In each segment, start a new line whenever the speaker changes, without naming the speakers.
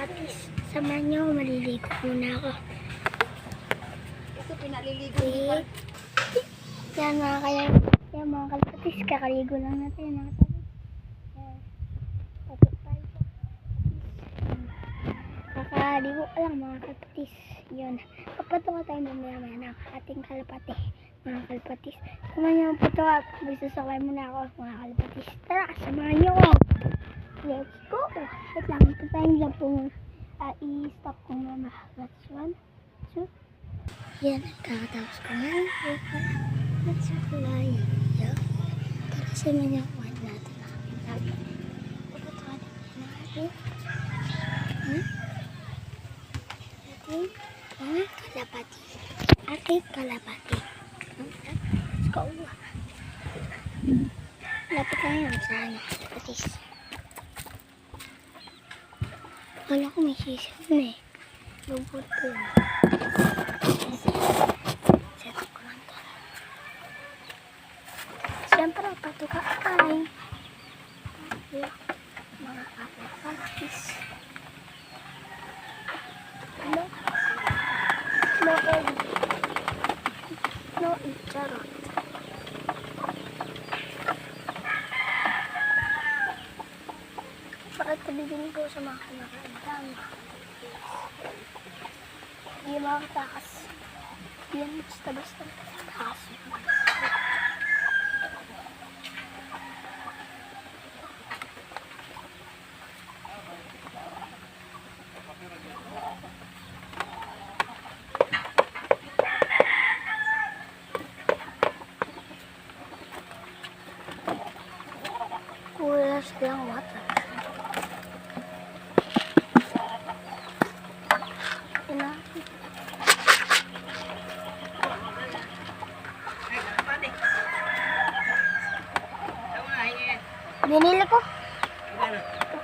kalapatis. Samahan niyo ako, maliligo muna ako.
Ito, pinaliligo niyo.
Yan mga kalapatis, kakaligo lang natin mga kalapatis. Tapos tayo. Kakaligo ka lang mga kalapatis. Yun. Papatunga tayo mamaya ng ating kalapati. Mga kalapatis. Samahan niyo po ito at magsasakay muna ako mga kalapatis. Tara, samahan niyo ako. Let's go! Wait lang, ito tayong dyan po i-stop ko muna. That's 1, 2. Yan, kakatapos ko na. Let's fly. Yan. Tara, samahan niyo ako natin. Papatungan natin. Ating kalapati. Ating kalapati. Let's go. Lapit tayo sa kalapatis. Wala ko may sisyon eh. Lubot ko yun. Set ko lang to. Siyempre, patuka ay mga kalapatis. No egg charot. Bakit tabigin ko sa mga kinakain? Hindi makatakas. Yan, basta-basta takas. Kulas lang water. Binili ko.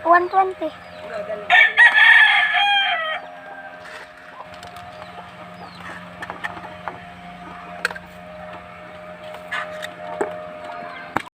120.